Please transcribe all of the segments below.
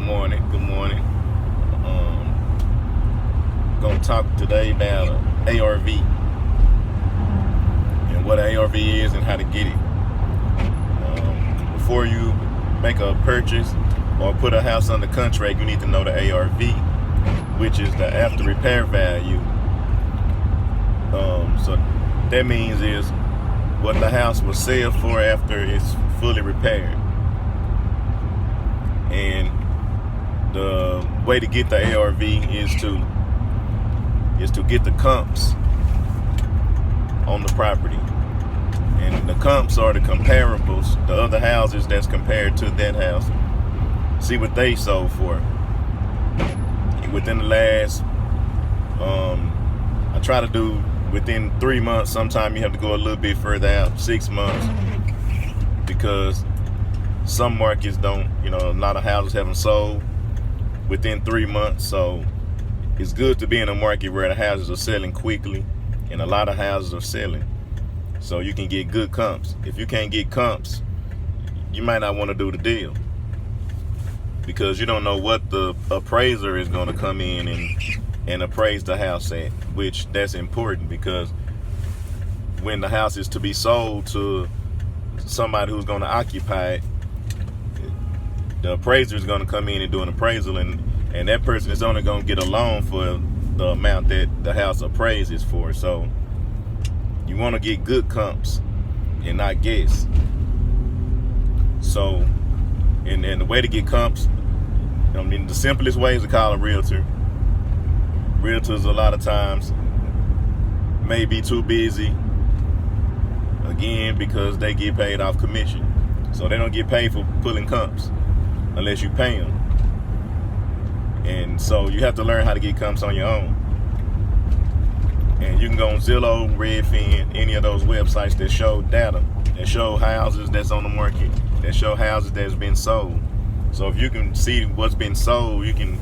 morning. Good morning. Gonna talk today about ARV and what ARV is and how to get it. Before you make a purchase or put a house under contract, you need to know the ARV, which is the after repair value. So that means is what the house will sell for after it's fully repaired. And the way to get the ARV is to get the comps on the property. And the comps are the comparables, the other houses that's compared to that house. See what they sold for. Within the last, I try to do within 3 months. Sometimes you have to go a little bit further out, 6 months, because some markets don't, a lot of houses haven't sold within 3 months. So it's good to be in a market where the houses are selling quickly, and a lot of houses are selling, so you can get good comps. If you can't get comps, you might not want to do the deal, because you don't know what the appraiser is going to come in and appraise the house at, which that's important, because when the house is to be sold to somebody who's going to occupy it, the appraiser is going to come in and do an appraisal, and that person is only going to get a loan for the amount that the house appraises for. So you want to get good comps and not guess. So, and the way to get comps, the simplest way is to call a realtor. Realtors a lot of times may be too busy, again, because they get paid off commission. So they don't get paid for pulling comps unless you pay them. And so you have to learn how to get comps on your own. And you can go on Zillow, Redfin, any of those websites that show data, that show houses that's on the market, that show houses that's been sold. So if you can see what's been sold, you can,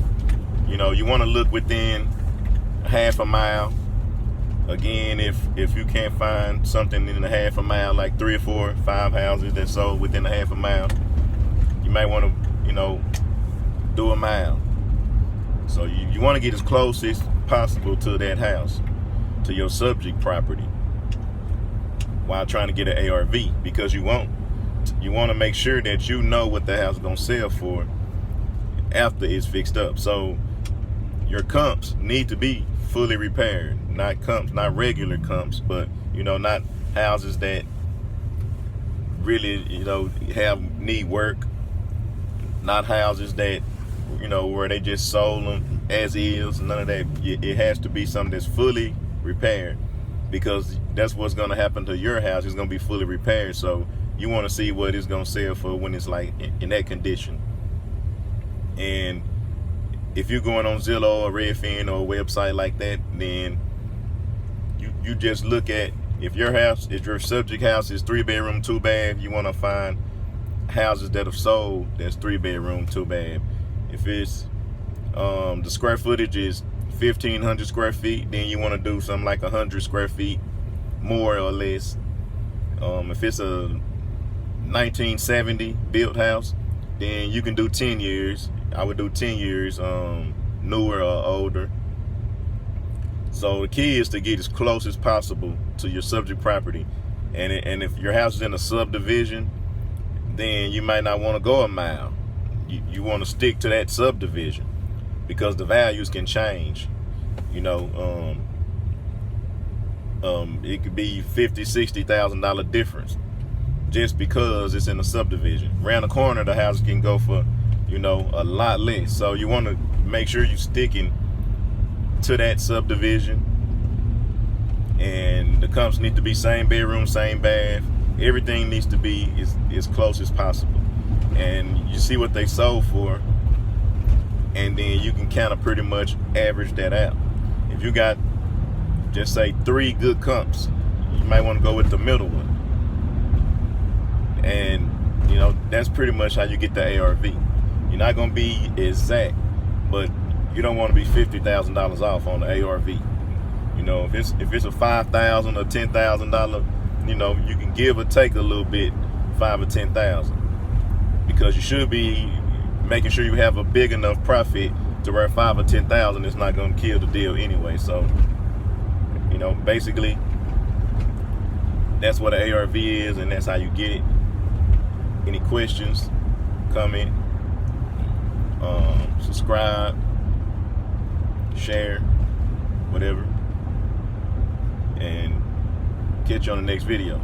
you want to look within half a mile. Again, if you can't find something in a half a mile, like 3 or 4 or 5 houses that sold within a half a mile, you might want to, do a mile. So you want to get as close as possible to that house, to your subject property, while trying to get an ARV, because you want to make sure that you know what the house is going to sell for after it's fixed up. So your comps need to be fully repaired, not regular comps, but not houses that really need work, not houses that where they just sold them as is. None of that. It has to be something that's fully repaired, because that's what's going to happen to your house. It's going to be fully repaired. So you want to see what it's going to sell for when it's like in that condition. And if you're going on Zillow or Redfin or a website like that, then you just look at, if your subject house is 3-bedroom, 2-bath, you want to find houses that have sold that's 3-bedroom, 2-bath. If it's the square footage is 1,500 square feet, then you want to do something like 100 square feet, more or less. If it's a 1970 built house, then you can do 10 years. I would do 10 years, newer or older. So the key is to get as close as possible to your subject property. And if your house is in a subdivision, then you might not want to go a mile. You want to stick to that subdivision, because the values can change. It could be $50,000-$60,000 difference just because it's in a subdivision. Around the corner, the house can go for a lot less. So you want to make sure you're sticking to that subdivision, and the comps need to be same bedroom, same bath. Everything needs to be as close as possible. And you see what they sold for, and then you can kind of pretty much average that out. If you got, just say, 3 good comps, you might want to go with the middle one. And that's pretty much how you get the ARV. You're not going to be exact, but you don't want to be $50,000 off on the ARV. If it's a $5,000 or $10,000, you can give or take a little bit, $5,000 or $10,000, because you should be making sure you have a big enough profit to where 5 or 10,000 is not going to kill the deal anyway. So, you know, basically, that's what an ARV is, and that's how you get it. Any questions, comment, subscribe, share, whatever, and catch you on the next video.